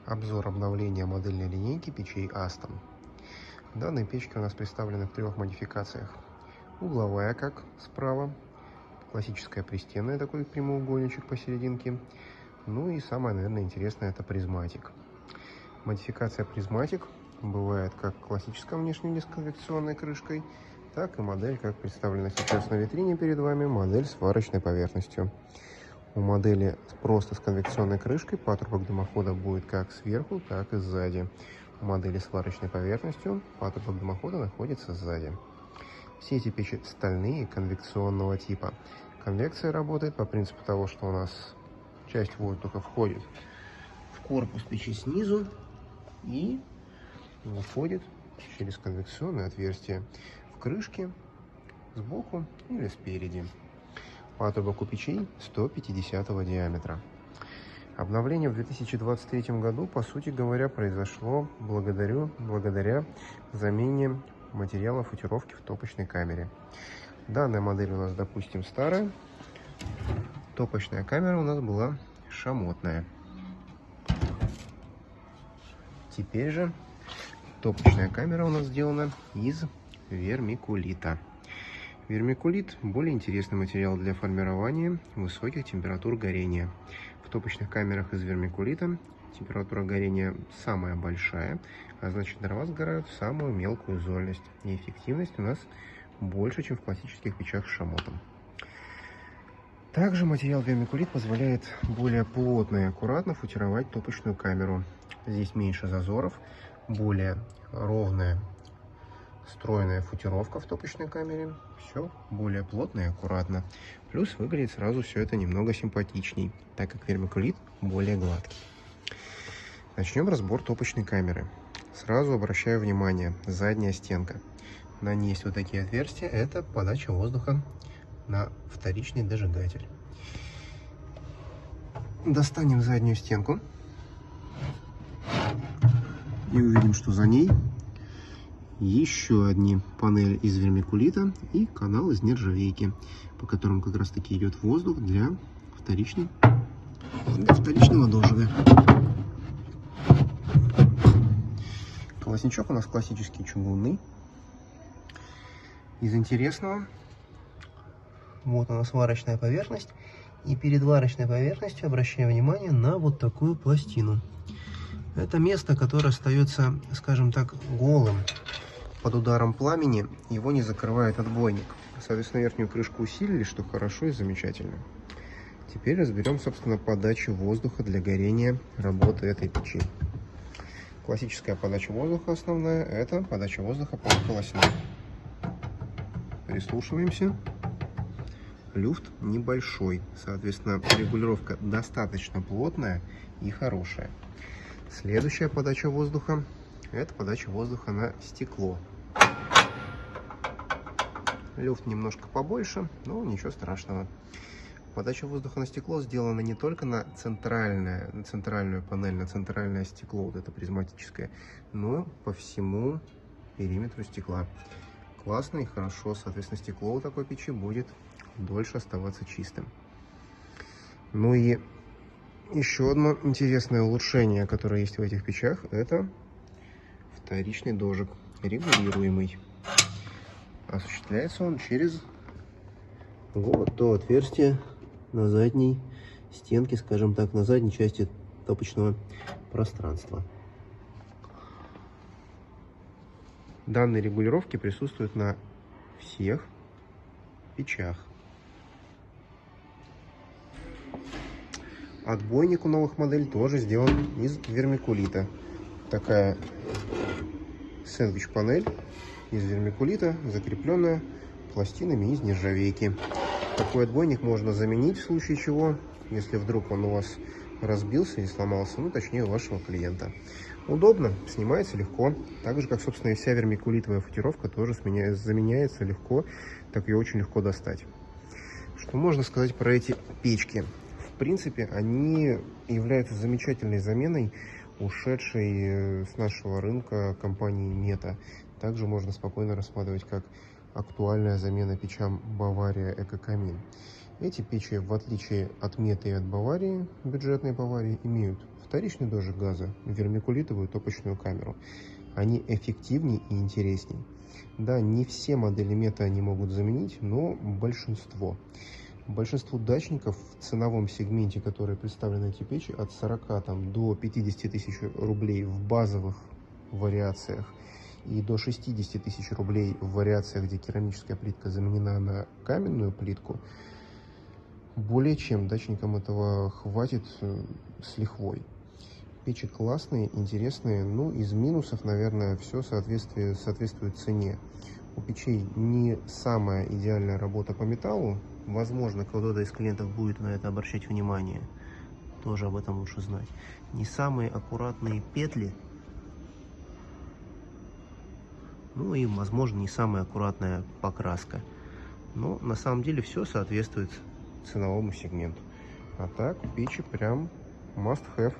Обзор обновления модельной линейки печей Aston. Данные печки у нас представлены в трех модификациях. Угловая, как справа, классическая пристенная, такой прямоугольничек посерединке. Ну и самое, наверное, интересное — это призматик. Модификация призматик бывает как классическая внешне с конвекционной крышкой, так и модель, как представлена сейчас на витрине перед вами, модель с сварочной поверхностью. У модели просто с конвекционной крышкой патрубок дымохода будет как сверху, так и сзади. У модели с сварочной поверхностью патрубок дымохода находится сзади. Все эти печи стальные, конвекционного типа. Конвекция работает по принципу того, что у нас часть воздуха входит в корпус печи снизу и выходит через конвекционное отверстие в крышке сбоку или спереди. Патрубок у печей 150 диаметра. Обновление в 2023 году, по сути говоря, произошло благодаря замене материала футировки в топочной камере. Данная модель у нас, допустим, старая. Топочная камера у нас была шамотная. Теперь же топочная камера у нас сделана из вермикулита. Вермикулит – более интересный материал для формирования высоких температур горения. В топочных камерах из вермикулита температура горения самая большая, а значит дрова сгорают в самую мелкую зольность. И эффективность у нас больше, чем в классических печах с шамотом. Также материал вермикулит позволяет более плотно и аккуратно футировать топочную камеру. Здесь меньше зазоров, более ровная стройная футировка в топочной камере. Все более плотно и аккуратно. Плюс выглядит сразу все это немного симпатичней, так как вермикулит более гладкий. Начнем разбор топочной камеры. Сразу обращаю внимание, задняя стенка. На ней есть вот такие отверстия. Это подача воздуха на вторичный дожигатель. Достанем заднюю стенку и увидим, что за ней еще одни панели из вермикулита и канал из нержавейки, по которым как раз таки идет воздух для вторичного дожига. Колосничок у нас классический чугунный. Из интересного, вот у нас сварочная поверхность, и перед варочной поверхностью обращаем внимание на вот такую пластину. Это место, которое остается, скажем так, голым. Под ударом пламени его не закрывает отбойник. Соответственно, верхнюю крышку усилили, что хорошо и замечательно. Теперь разберем, собственно, подачу воздуха для горения работы этой печи. Классическая подача воздуха основная – это подача воздуха под колосню. Прислушиваемся. Люфт небольшой, соответственно, регулировка достаточно плотная и хорошая. Следующая подача воздуха – это подача воздуха на стекло. Люфт немножко побольше, но ничего страшного. Подача воздуха на стекло сделана не только на центральную панель, на центральное стекло, вот это призматическое, но по всему периметру стекла. Классно и хорошо, соответственно, стекло у такой печи будет дольше оставаться чистым. Ну и еще одно интересное улучшение, которое есть в этих печах, это вторичный дожиг, регулируемый. Осуществляется он через вот то отверстие на задней стенке, скажем так, на задней части топочного пространства. Данные регулировки присутствуют на всех печах. Отбойник у новых моделей тоже сделан из вермикулита. Такая сэндвич-панель из вермикулита, закрепленная пластинами из нержавейки. Такой отбойник можно заменить в случае чего, если вдруг он у вас разбился или сломался, ну точнее у вашего клиента. Удобно, снимается легко, так же как, собственно, и вся вермикулитовая футировка тоже заменяется легко, так ее очень легко достать. Что можно сказать про эти печки? В принципе, они являются замечательной заменой ушедшей с нашего рынка компании Meta. Также можно спокойно рассматривать как актуальная замена печам Бавария Экокамин. Эти печи, в отличие от Меты и от Баварии, бюджетной Баварии, имеют вторичный дождь газа, вермикулитовую топочную камеру. Они эффективнее и интереснее. Да, не все модели Мета они могут заменить, но большинство. Большинству дачников в ценовом сегменте, которые представлены эти печи, от 40 до 50 тысяч рублей в базовых вариациях и до 60 тысяч рублей в вариациях, где керамическая плитка заменена на каменную плитку, более чем дачникам этого хватит с лихвой. Печи классные, интересные. Ну, из минусов, наверное, все соответствует цене. У печей не самая идеальная работа по металлу. Возможно, кто-то из клиентов будет на это обращать внимание. Тоже об этом лучше знать. Не самые аккуратные петли. Ну и, возможно, не самая аккуратная покраска. Но на самом деле все соответствует ценовому сегменту. А так, печи прям must have.